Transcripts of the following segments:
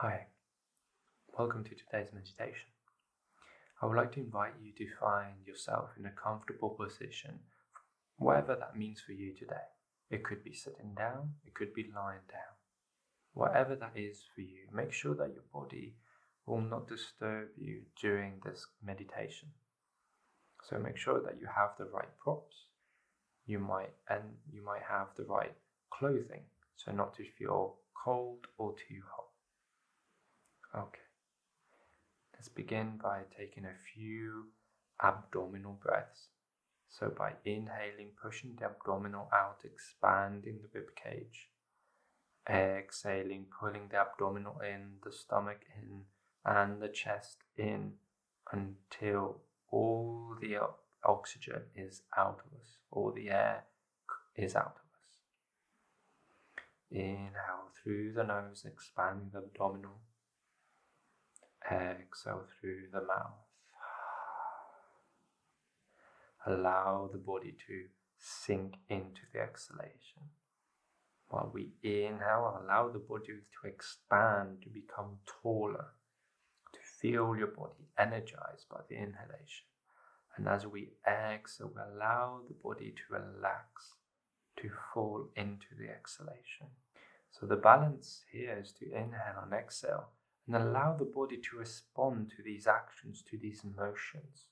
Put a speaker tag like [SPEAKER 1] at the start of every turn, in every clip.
[SPEAKER 1] Hi, welcome to today's meditation. I would like to invite you to find yourself in a comfortable position, whatever that means for you today. It could be sitting down, it could be lying down. Whatever that is for you, make sure that your body will not disturb you during this meditation. So make sure that you have the right props. You might have the right clothing, so not to feel cold or too hot. Okay, let's begin by taking a few abdominal breaths. So by inhaling, pushing the abdominal out, expanding the rib cage. Exhaling, pulling the abdominal in, the stomach in, and the chest in until all the oxygen is out of us, all the air is out of us. Inhale through the nose, expanding the abdominal. Exhale through the mouth. Allow the body to sink into the exhalation. While we inhale, allow the body to expand, to become taller, to feel your body energized by the inhalation. And as we exhale, we allow the body to relax, to fall into the exhalation. So the balance here is to inhale and exhale, and allow the body to respond to these actions, to these emotions,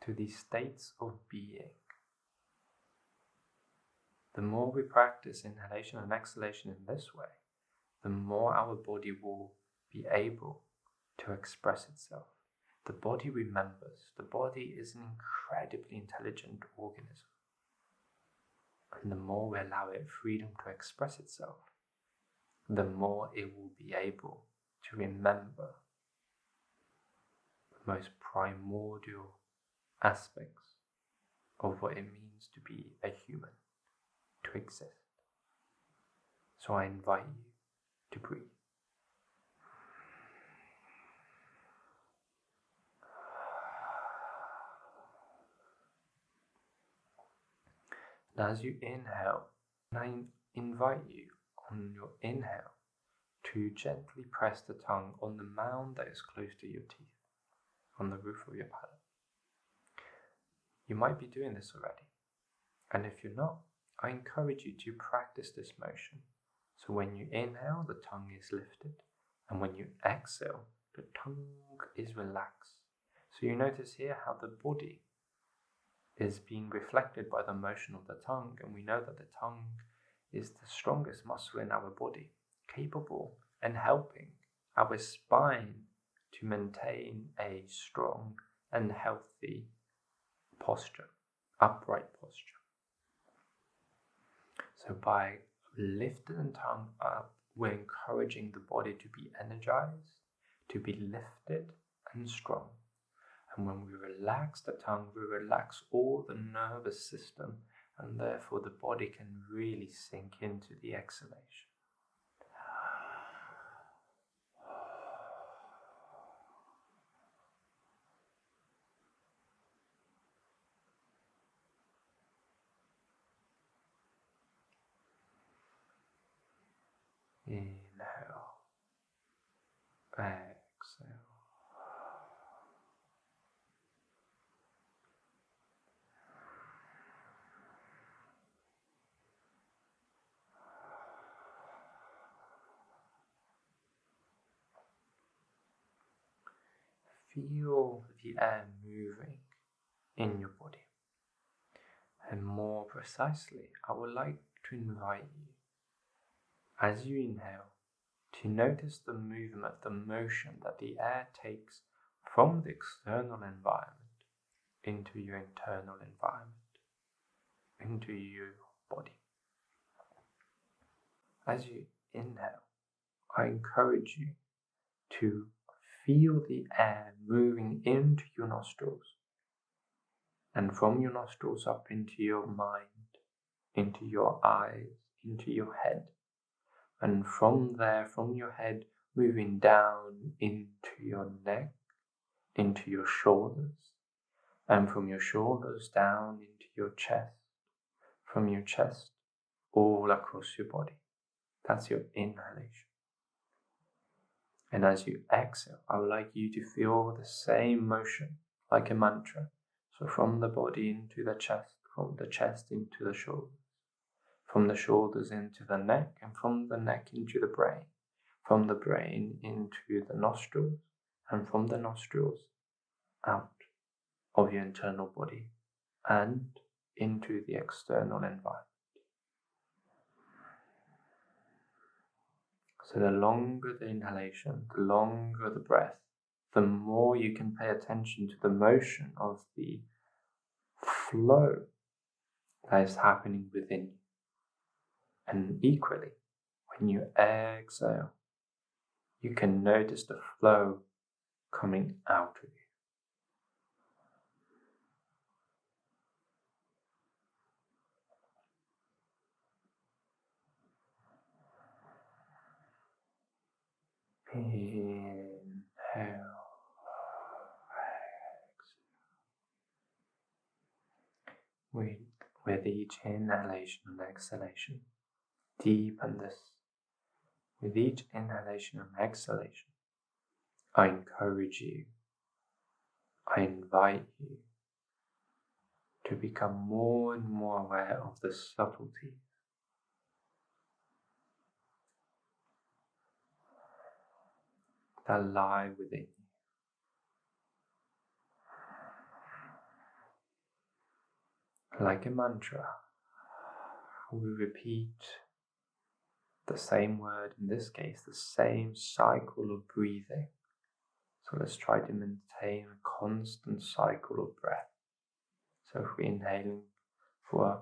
[SPEAKER 1] to these states of being. The more we practice inhalation and exhalation in this way, the more our body will be able to express itself. The body remembers. The body is an incredibly intelligent organism. And the more we allow it freedom to express itself, the more it will be able to remember the most primordial aspects of what it means to be a human, to exist. So I invite you to breathe. And as you inhale, I invite you on your inhale to gently press the tongue on the mound that is close to your teeth, on the roof of your palate. You might be doing this already, and if you're not, I encourage you to practice this motion. So when you inhale, the tongue is lifted, and when you exhale, the tongue is relaxed. So you notice here how the body is being reflected by the motion of the tongue, and we know that the tongue is the strongest muscle in our body, capable and helping our spine to maintain a strong and healthy posture, upright posture. So by lifting the tongue up, we're encouraging the body to be energized, to be lifted and strong. And when we relax the tongue, we relax all the nervous system, and therefore the body can really sink into the exhalation. Inhale, exhale. Feel the air moving in your body. And more precisely, I would like to invite you, as you inhale, to notice the movement, the motion that the air takes from the external environment into your internal environment, into your body. As you inhale, I encourage you to feel the air moving into your nostrils, and from your nostrils up into your mind, into your eyes, into your head, and from there, from your head, moving down into your neck, into your shoulders, and from your shoulders down into your chest, from your chest all across your body. That's your inhalation. And as you exhale, I would like you to feel the same motion like a mantra. So from the body into the chest, from the chest into the shoulders, from the shoulders into the neck, and from the neck into the brain, from the brain into the nostrils, and from the nostrils out of your internal body and into the external environment. So the longer the inhalation, the longer the breath, the more you can pay attention to the motion of the flow that is happening within you. And equally, when you exhale, you can notice the flow coming out of you. Inhale, exhale. With each inhalation and exhalation, deepen this. With each inhalation and exhalation, I encourage you, I invite you to become more and more aware of the subtleties that lie within you. Like a mantra, we repeat the same word, in this case, the same cycle of breathing. So let's try to maintain a constant cycle of breath. So if we're inhaling which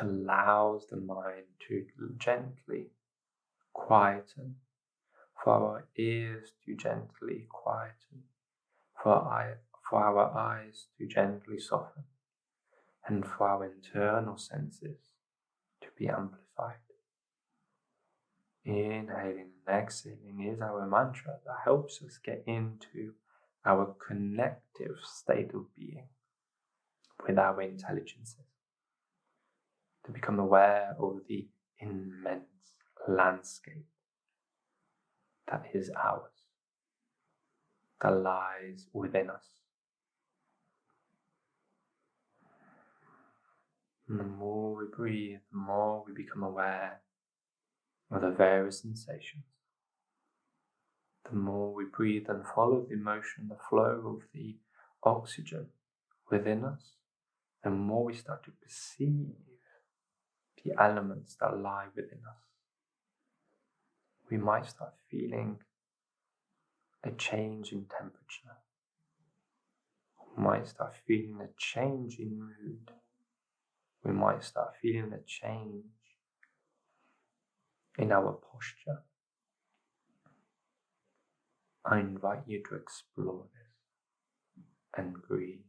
[SPEAKER 1] allows the mind to gently quieten, for our ears to gently quieten, for our eyes to gently soften, and for our internal senses to be amplified. Inhaling and exhaling is our mantra that helps us get into our connective state of being with our intelligences, to become aware of the immense landscape that is ours, that lies within us. And the more we breathe, the more we become aware of the various sensations. The more we breathe and follow the motion, the flow of the oxygen within us, the more we start to perceive the elements that lie within us. We might start feeling a change in temperature. We might start feeling a change in mood. We might start feeling a change in our posture. I invite you to explore this and breathe.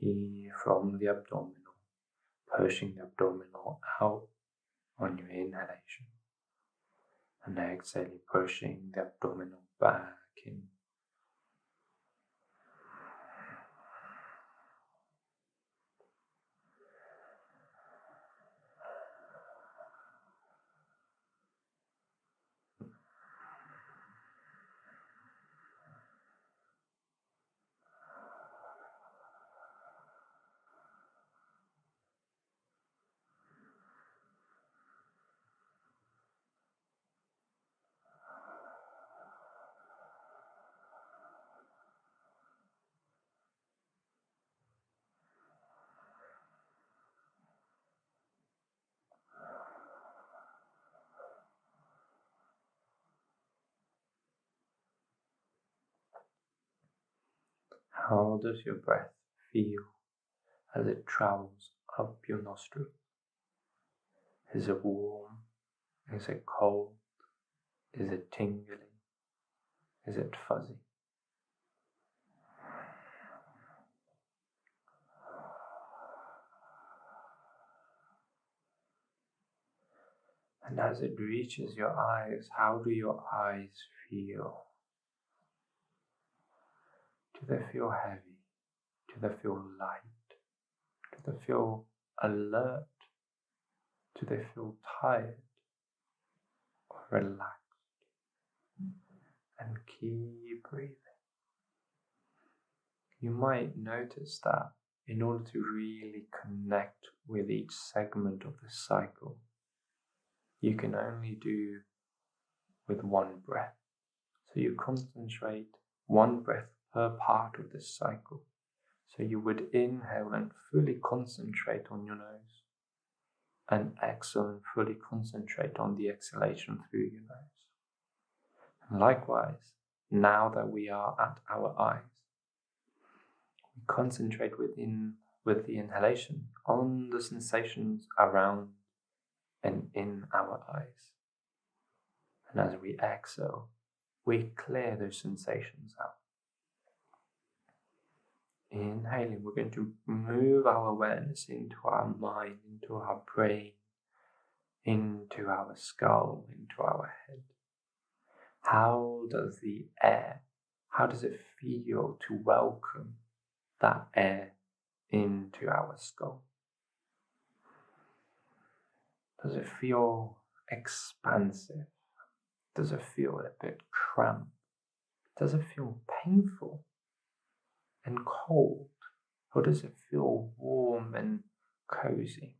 [SPEAKER 1] Breathe from the abdominal, pushing the abdominal out on your inhalation, and exhaling, pushing the abdominal back in. How does your breath feel as it travels up your nostrils? Is it warm? Is it cold? Is it tingling? Is it fuzzy? And as it reaches your eyes, how do your eyes feel? Do they feel heavy? Do they feel light? Do they feel alert? Do they feel tired or relaxed? And keep breathing. You might notice that in order to really connect with each segment of the cycle, you can only do with one breath. So you concentrate one breath per part of this cycle. So you would inhale and fully concentrate on your nose, and exhale and fully concentrate on the exhalation through your nose. And likewise, now that we are at our eyes, we concentrate with the inhalation on the sensations around and in our eyes. And as we exhale, we clear those sensations out. Inhaling, we're going to move our awareness into our mind, into our brain, into our skull, into our head. How does the air, how does it feel to welcome that air into our skull? Does it feel expansive? Does it feel a bit cramped? Does it feel painful and cold? Or does it feel warm and cozy?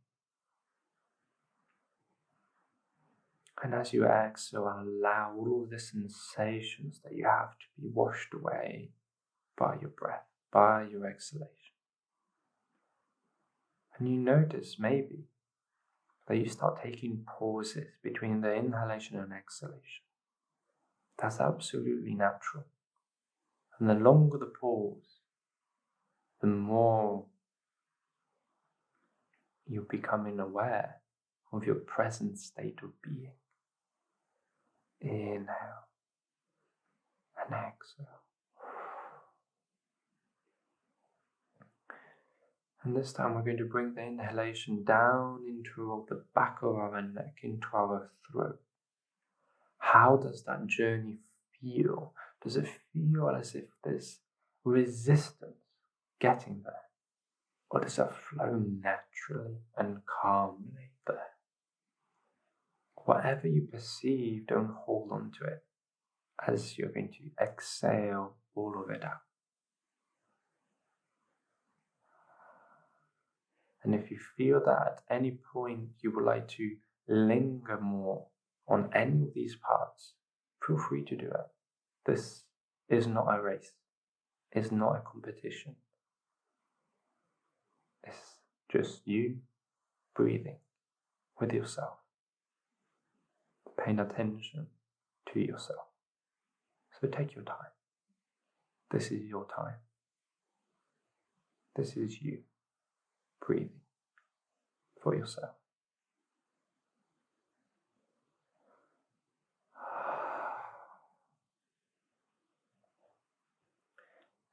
[SPEAKER 1] And as you exhale, allow all of the sensations that you have to be washed away by your breath, by your exhalation. And you notice maybe that you start taking pauses between the inhalation and exhalation. That's absolutely natural. And the longer the pause, the more you're becoming aware of your present state of being. Inhale and exhale. And this time we're going to bring the inhalation down into the back of our neck, into our throat. How does that journey feel? Does it feel as if there's resistance getting there? Or does it flow naturally and calmly there? Whatever you perceive, don't hold on to it as you're going to exhale all of it out. And if you feel that at any point you would like to linger more on any of these parts, feel free to do it. This is not a race. It's not a competition. It's just you breathing with yourself, paying attention to yourself. So take your time. This is your time. This is you breathing for yourself.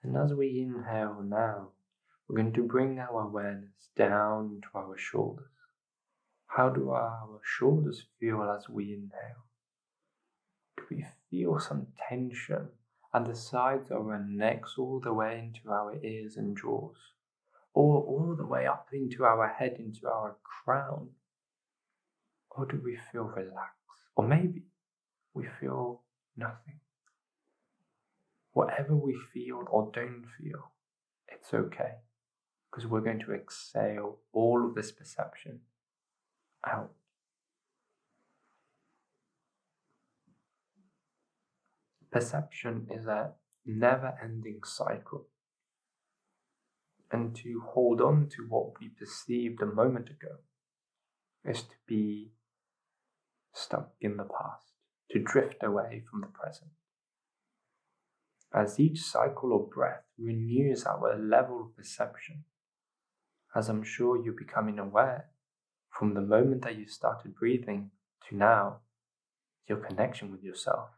[SPEAKER 1] And as we inhale now, we're going to bring our awareness down to our shoulders. How do our shoulders feel as we inhale? Do we feel some tension at the sides of our necks all the way into our ears and jaws? Or all the way up into our head, into our crown? Or do we feel relaxed? Or maybe we feel nothing. Whatever we feel or don't feel, it's okay. Because we're going to exhale all of this perception out. Perception is a never-ending cycle. And to hold on to what we perceived a moment ago is to be stuck in the past, to drift away from the present. As each cycle of breath renews our level of perception, as I'm sure you're becoming aware, from the moment that you started breathing to now, your connection with yourself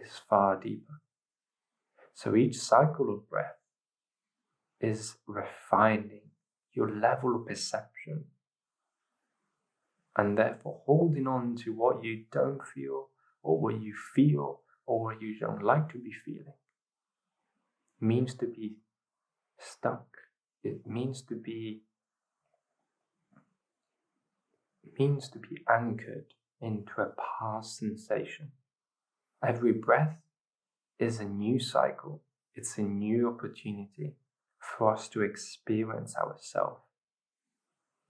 [SPEAKER 1] is far deeper. So each cycle of breath is refining your level of perception, and therefore holding on to what you don't feel, or what you feel, or what you don't like to be feeling, means to be stuck. It means to be anchored into a past sensation. Every breath is a new cycle. It's a new opportunity for us to experience ourselves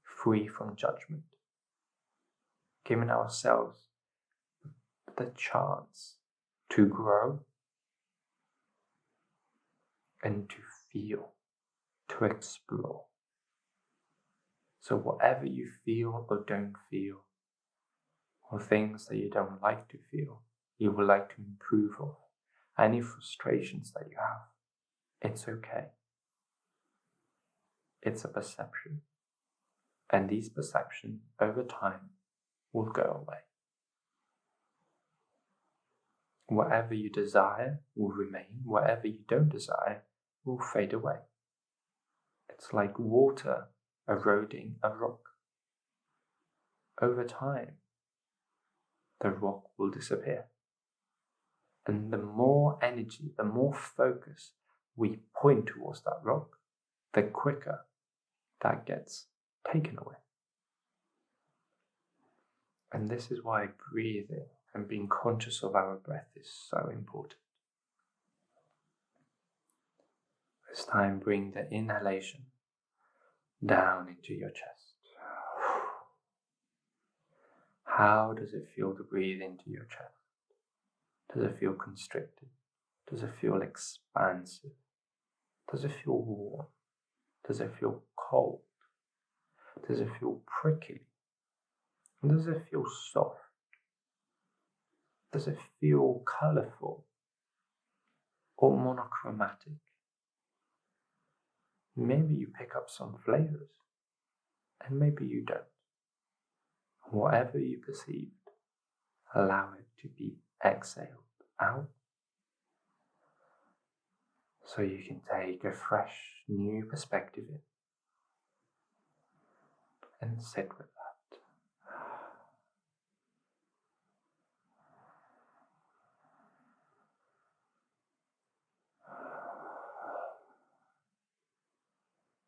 [SPEAKER 1] free from judgment, giving ourselves the chance to grow and to feel, to explore. So whatever you feel or don't feel, or things that you don't like to feel, you would like to improve of, any frustrations that you have, it's okay. It's a perception. And these perceptions over time will go away. Whatever you desire will remain. Whatever you don't desire will fade away. It's like water eroding a rock. Over time, the rock will disappear. And the more energy, the more focus we point towards that rock, the quicker that gets taken away. And this is why breathing and being conscious of our breath is so important. This time, bring the inhalation down into your chest. How does it feel to breathe into your chest? Does it feel constricted? Does it feel expansive? Does it feel warm? Does it feel cold? Does it feel prickly? Does it feel soft? Does it feel colourful or monochromatic? Maybe you pick up some flavours, and maybe you don't. Whatever you perceived, allow it to be exhaled out, so you can take a fresh, new perspective in and sit with that.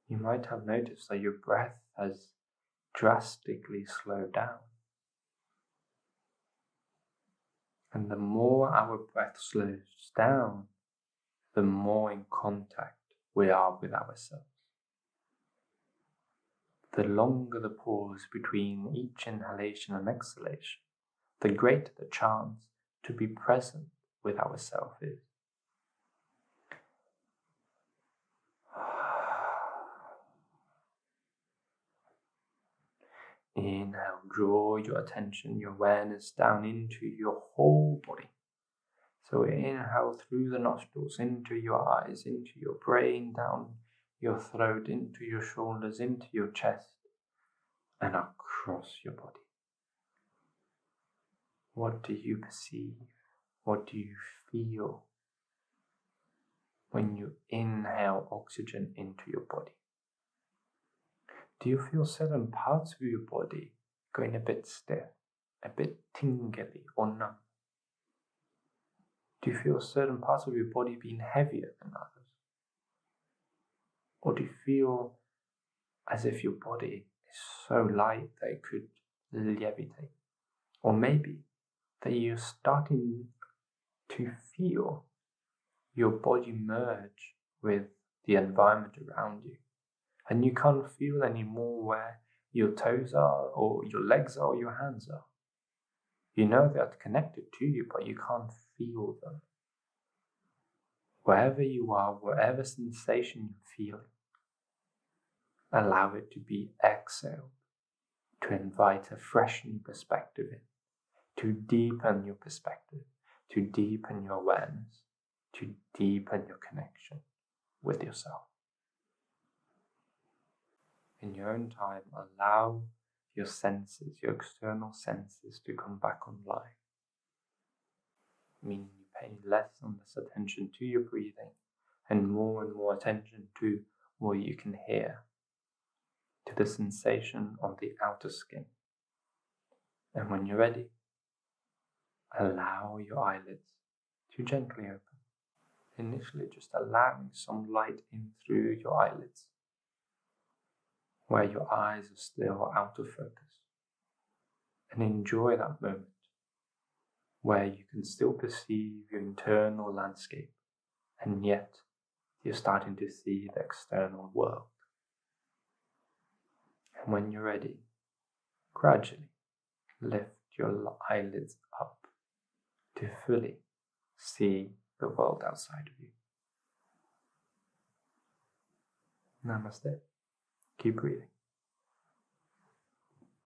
[SPEAKER 1] You might have noticed that your breath has drastically slowed down. And the more our breath slows down, the more in contact we are with ourselves. The longer the pause between each inhalation and exhalation, the greater the chance to be present with ourselves is. Inhale, draw your attention, your awareness down into your whole body. So inhale through the nostrils, into your eyes, into your brain, down your throat, into your shoulders, into your chest, and across your body. What do you perceive? What do you feel when you inhale oxygen into your body? Do you feel certain parts of your body going a bit stiff, a bit tingly or numb? Do you feel certain parts of your body being heavier than others? Or do you feel as if your body is so light that it could levitate? Or maybe that you're starting to feel your body merge with the environment around you, and you can't feel anymore where your toes are, or your legs are, or your hands are. You know they're connected to you, but you can't feel them. Wherever you are, whatever sensation you're feeling, allow it to be exhaled, to invite a fresh new perspective in, to deepen your perspective, to deepen your awareness, to deepen your connection with yourself. In your own time, allow your senses, your external senses, to come back online. Meaning you pay less and less attention to your breathing and more attention to what you can hear, to the sensation on the outer skin. And when you're ready, allow your eyelids to gently open. initially just allowing some light in through your eyelids, where your eyes are still out of focus, and enjoy that moment where you can still perceive your internal landscape, and yet you're starting to see the external world. And when you're ready, gradually lift your eyelids up to fully see the world outside of you. Namaste. Keep breathing.